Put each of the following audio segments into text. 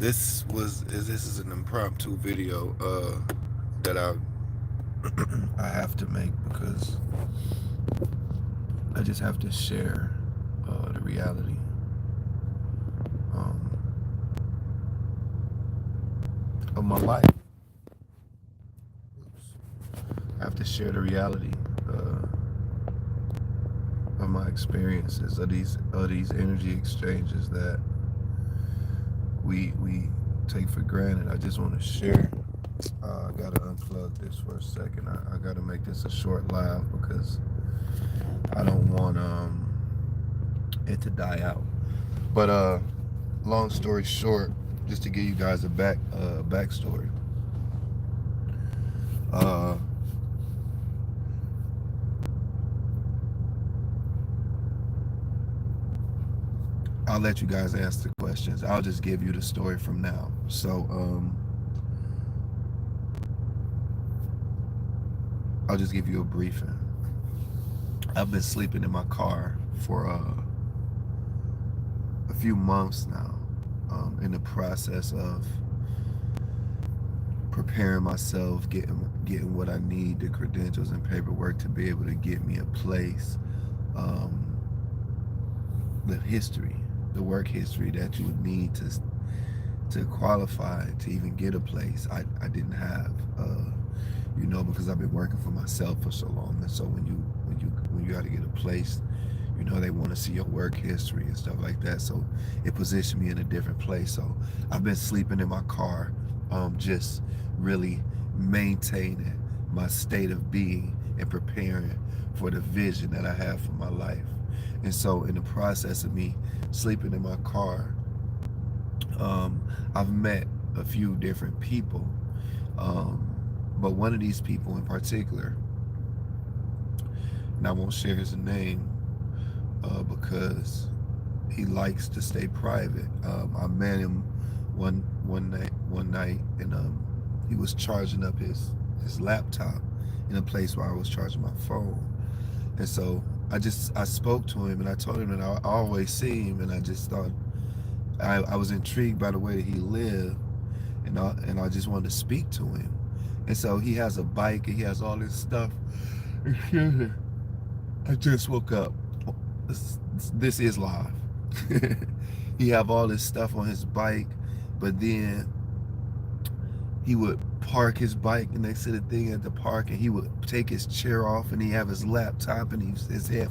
This is an impromptu video that I have to make because I just have to share the reality um, of my life. I have to share the reality of my experiences of these energy exchanges that we take for granted. I just want to share. I gotta unplug this for a second. I gotta make this a short live because I don't want it to die out. But long story short, just to give you guys a backstory. Uh, I'll let you guys ask the questions. I'll just give you the story from now. So I'll just give you a briefing. I've been sleeping in my car for a few months now, in the process of preparing myself, getting what I need, the credentials and paperwork to be able to get me a place, the history, the work history that you would need to qualify to even get a place. I didn't have, because I've been working for myself for so long, and so when you got to get a place, they want to see your work history and stuff like that. So it positioned me in a different place. So I've been sleeping in my car, just really maintaining my state of being and preparing for the vision that I have for my life. And so in the process of me sleeping in my car, I've met a few different people, but one of these people in particular, and I won't share his name because he likes to stay private. I met him one night, and he was charging up his laptop in a place where I was charging my phone. And so I spoke to him, and I told him that I always see him, and I just thought I was intrigued by the way that he lived, and I just wanted to speak to him. And so he has a bike, and he has all this stuff. Excuse me. I just woke up. This is live. He have all this stuff on his bike, but then he would park his bike next to the thing at the park, and he would take his chair off, and he have his laptop and his head,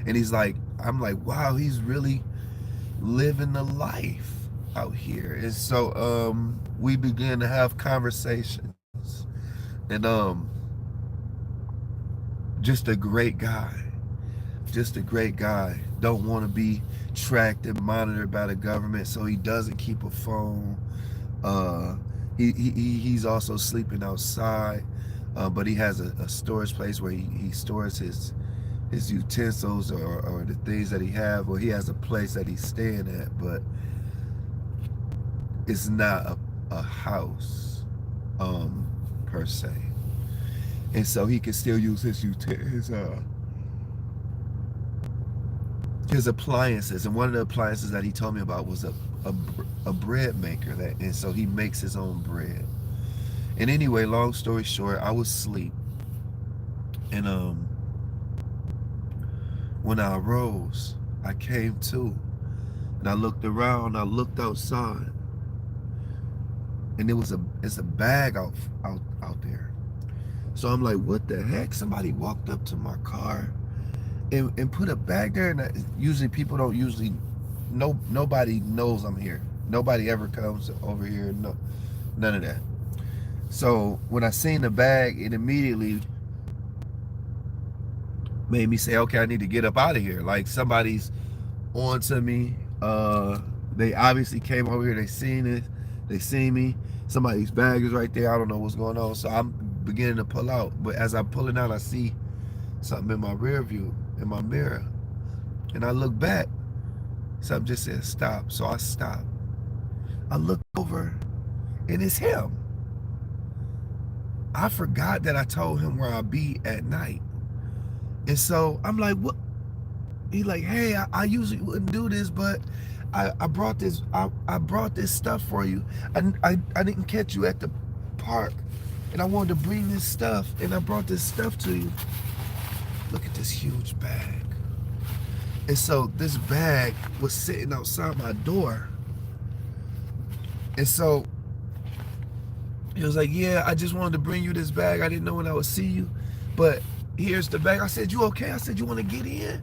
and he's like, I'm like, wow, he's really living the life out here. And so we began to have conversations, and just a great guy. Just a great guy. Don't want to be tracked and monitored by the government, so he doesn't keep a phone. He's also sleeping outside, but he has a storage place where he stores his utensils or the things that he have, or he has a place that he's staying at, but it's not a house per se. And so he can still use his appliances, and one of the appliances that he told me about was a bread maker, and so he makes his own bread. And anyway, long story short, I was asleep, and when I arose, I came to, and I looked around, I looked outside, and it's a bag out there. So I'm like, what the heck? Somebody walked up to my car and put a bag there, and usually people don't usually nobody knows I'm here. Nobody ever comes over here. No, none of that. So when I seen the bag, it immediately made me say, okay, I need to get up out of here. Like somebody's on to me. They obviously came over here. They seen it. They seen me. Somebody's bag is right there. I don't know what's going on. So I'm beginning to pull out. But as I'm pulling out, I see something in my rear view, in my mirror. And I look back. Something just said stop. So I stop. I look over, and it's him. I forgot that I told him where I be at night. And so I'm like, what? He like, hey, I usually wouldn't do this, but I brought this I brought this stuff for you. I didn't catch you at the park, and I wanted to bring this stuff, and I brought this stuff to you. Look at this huge bag. And so this bag was sitting outside my door. And so he was like, yeah, I just wanted to bring you this bag. I didn't know when I would see you, but here's the bag. I said, you okay? I said, you want to get in?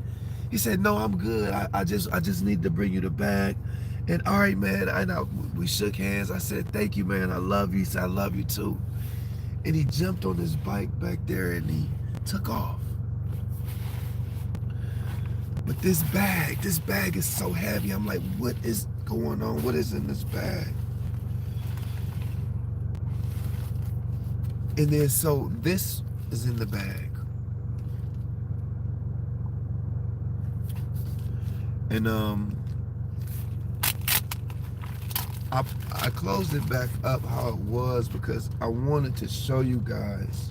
He said, no, I'm good. I just need to bring you the bag. And all right, man. We shook hands. I said, thank you, man. I love you. He said, I love you too. And he jumped on his bike back there and he took off. But this bag is so heavy. I'm like, what is going on? What is in this bag? And then so this is in the bag. And I closed it back up how it was because I wanted to show you guys.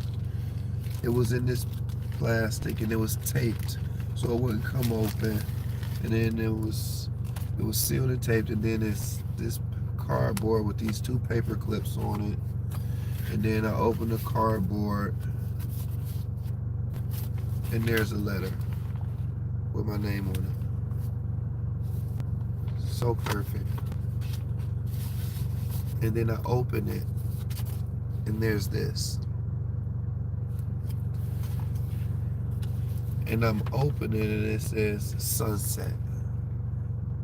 It was in this plastic and it was taped so it wouldn't come open. And then it was sealed and taped, and then it's this cardboard with these two paper clips on it. And then I open the cardboard and there's a letter with my name on it. So perfect. And then I open it and there's this. And I'm opening it and it says Sunset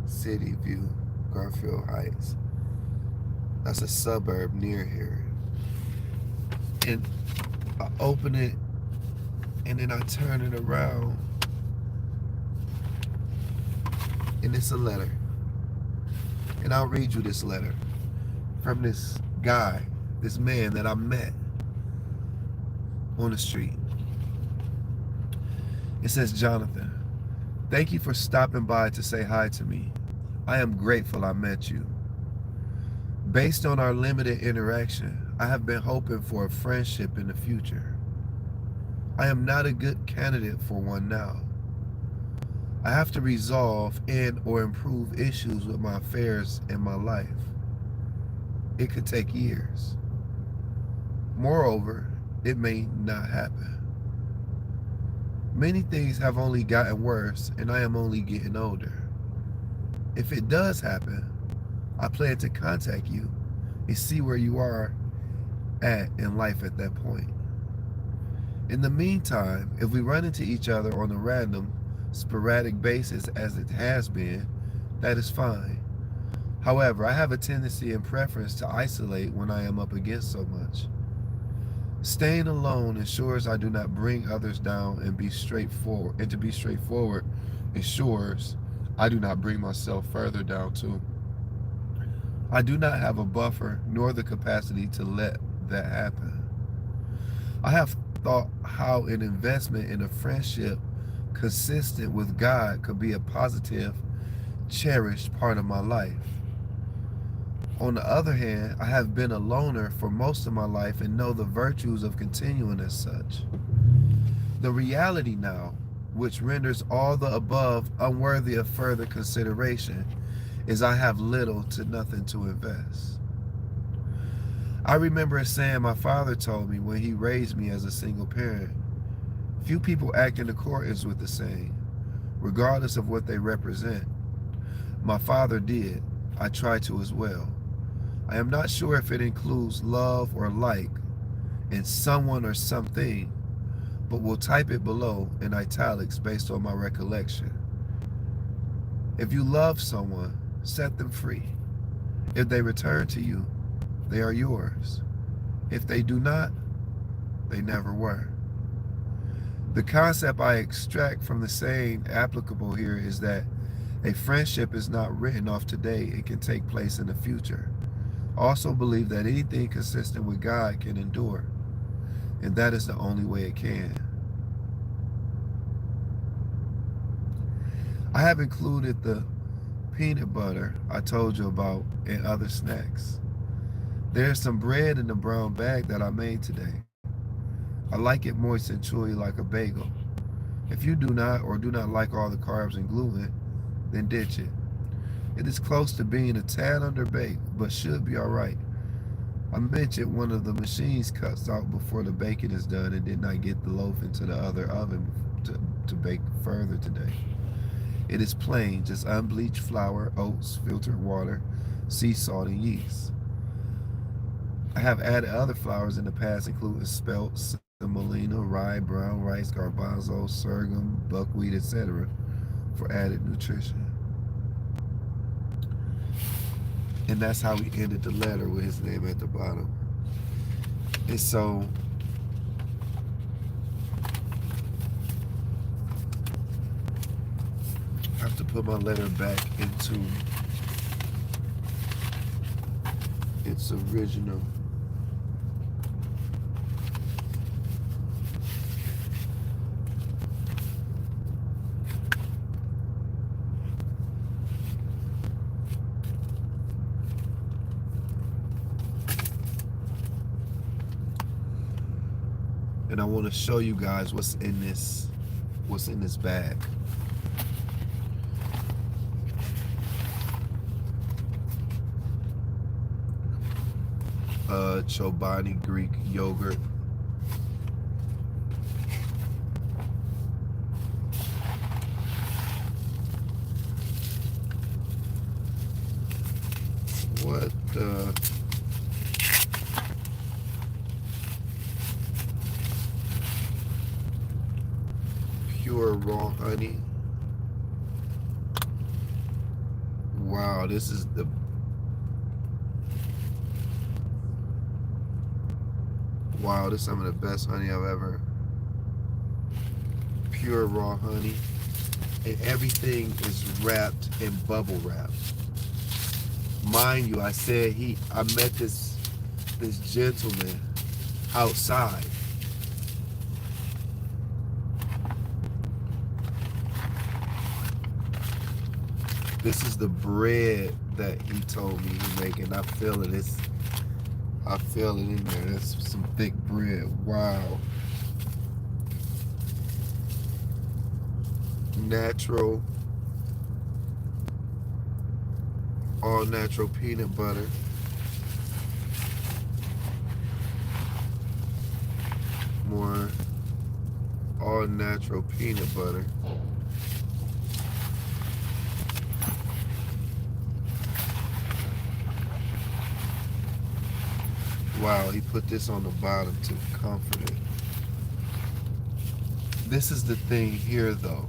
City View, Garfield Heights. That's a suburb near here. And I open it and then I turn it around and it's a letter. And I'll read you this letter from this guy, this man that I met on the street. It says, Jonathan, thank you for stopping by to say hi to me. I am grateful I met you. Based on our limited interaction, I have been hoping for a friendship in the future. I am not a good candidate for one now. I have to resolve and or improve issues with my affairs in my life. It could take years. Moreover, it may not happen. Many things have only gotten worse and I am only getting older. If it does happen, I plan to contact you and see where you are at in life at that point. In the meantime, if we run into each other on a random, sporadic basis as it has been, that is fine. However, I have a tendency and preference to isolate when I am up against so much. Staying alone ensures I do not bring others down and to be straightforward ensures I do not bring myself further down too. I do not have a buffer nor the capacity to let that happen. I have thought how an investment in a friendship consistent with God could be a positive, cherished part of my life. On the other hand, I have been a loner for most of my life and know the virtues of continuing as such. The reality now, which renders all the above unworthy of further consideration, is I have little to nothing to invest. I remember a saying my father told me when he raised me as a single parent. Few people act in accordance with the saying, regardless of what they represent. My father did. I try to as well. I am not sure if it includes love or like in someone or something, but will type it below in italics based on my recollection. If you love someone, set them free. If they return to you, they are yours. If they do not, they never were. The concept I extract from the saying applicable here is that a friendship is not written off today, it can take place in the future. I also believe that anything consistent with God can endure, and that is the only way it can. I have included the peanut butter I told you about and other snacks. There's some bread in the brown bag that I made today. I like it moist and chewy like a bagel. If you do not or do not like all the carbs and gluten, then ditch it. It is close to being a tad underbaked, but should be alright. I mentioned one of the machines cuts out before the baking is done and did not get the loaf into the other oven to bake further today. It is plain, just unbleached flour, oats, filtered water, sea salt, and yeast. I have added other flours in the past, including spelt, semolina, rye, brown rice, garbanzo, sorghum, buckwheat, etc., for added nutrition. And that's how he ended the letter with his name at the bottom. And so I have to put my letter back into its original. And I want to show you guys what's in this bag. Chobani Greek yogurt. What the? Pure raw honey. Wow, this is the wow, this is some of the best honey I've ever. Pure raw honey. And everything is wrapped in bubble wrap. Mind you, I said I met this gentleman outside. This is the bread that he told me he making. I feel it. I feel it in there. That's some thick bread. Wow. Natural, all natural peanut butter. More all natural peanut butter. Wow, he put this on the bottom to comfort it. This is the thing here, though.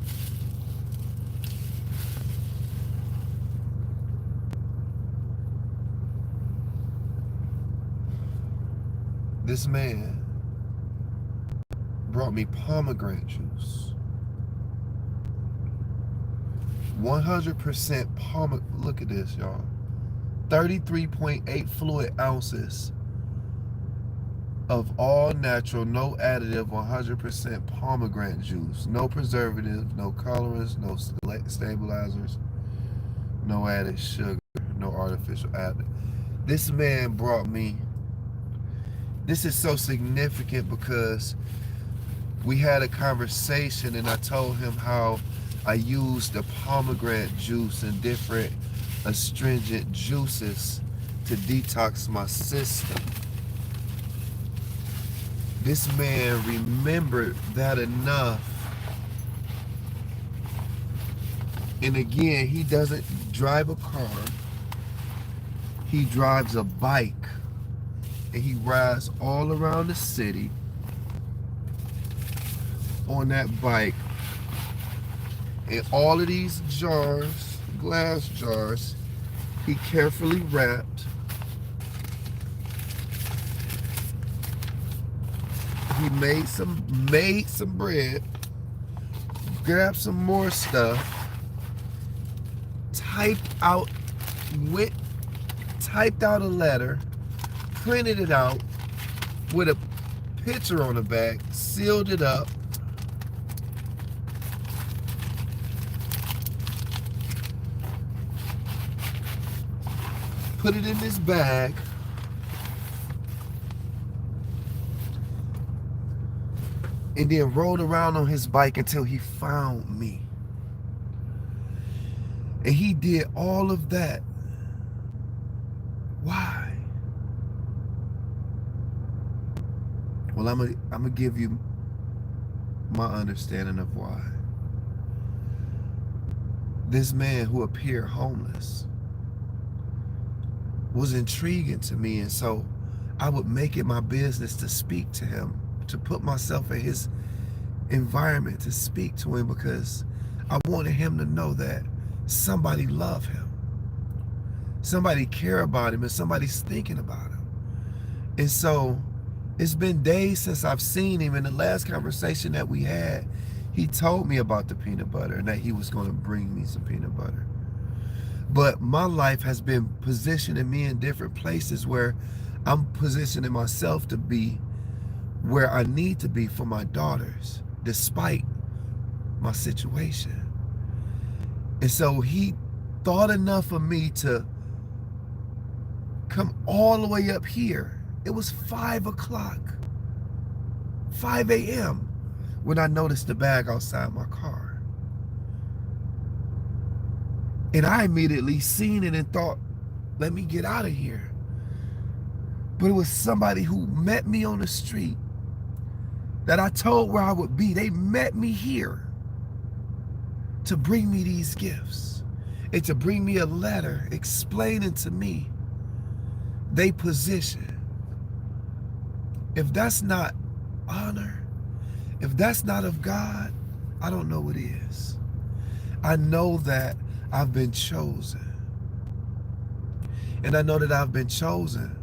This man brought me pomegranate juice. 100% pomegranate. Look at this, y'all. 33.8 fluid ounces of all natural, no additive, 100% pomegranate juice. No preservatives, no colorants, no stabilizers, no added sugar, no artificial additive. This man brought me. This is so significant because we had a conversation and I told him how I used the pomegranate juice and different astringent juices to detox my system. This man remembered that enough. And again, he doesn't drive a car. He drives a bike. And he rides all around the city on that bike. And all of these jars, glass jars, he carefully wrapped. He made some bread, grabbed some more stuff, typed out a letter, printed it out with a picture on the back, sealed it up, put it in this bag, and then rode around on his bike until he found me. And he did all of that. Why? Well, I'm gonna give you my understanding of why. This man who appeared homeless was intriguing to me, and so I would make it my business to speak to him, to put myself in his environment, to speak to him, because I wanted him to know that somebody loved him, somebody care about him, and somebody's thinking about him. And so it's been days since I've seen him. In the last conversation that we had, he told me about the peanut butter and that he was going to bring me some peanut butter. But my life has been positioning me in different places where I'm positioning myself to be where I need to be for my daughters, despite my situation. And so he thought enough of me to come all the way up here. It was 5 o'clock, 5 a.m. when I noticed the bag outside my car. And I immediately seen it and thought, let me get out of here. But it was somebody who met me on the street that I told where I would be. They met me here to bring me these gifts and to bring me a letter explaining to me they position. If that's not honor, if that's not of God, I don't know what is. I know that I've been chosen. And I know that I've been chosen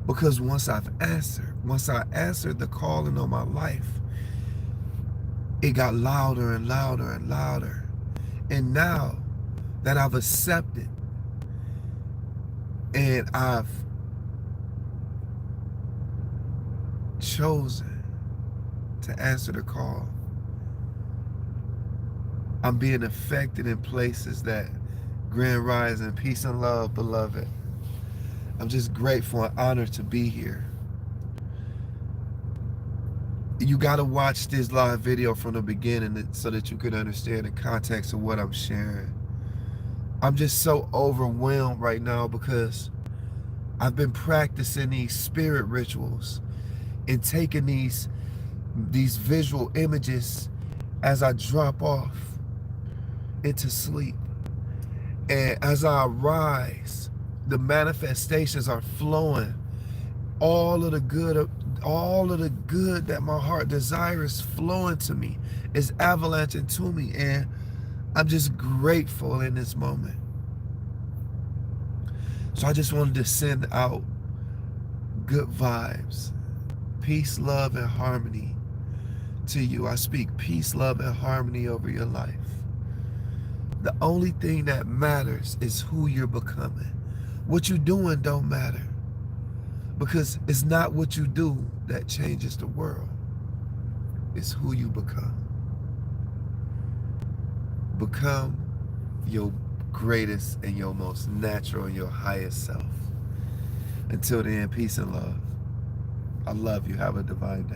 because once I answered the calling on my life, it got louder and louder and louder. And now that I've accepted and I've chosen to answer the call, I'm being affected in places that Grand Rising, peace and love, beloved. I'm just grateful and honored to be here. You got to watch this live video from the beginning so that you can understand the context of what I'm sharing. I'm just so overwhelmed right now because I've been practicing these spirit rituals and taking these visual images as I drop off into sleep. And as I rise, the manifestations are flowing. All of the good that my heart desires flowing to me, is avalanching to me. And I'm just grateful in this moment. So I just wanted to send out good vibes, peace, love, and harmony to you. I speak peace, love, and harmony over your life. The only thing that matters is who you're becoming. What you're doing don't matter, because it's not what you do that changes the world. It's who you become. Become your greatest and your most natural and your highest self. Until then, peace and love. I love you. Have a divine day.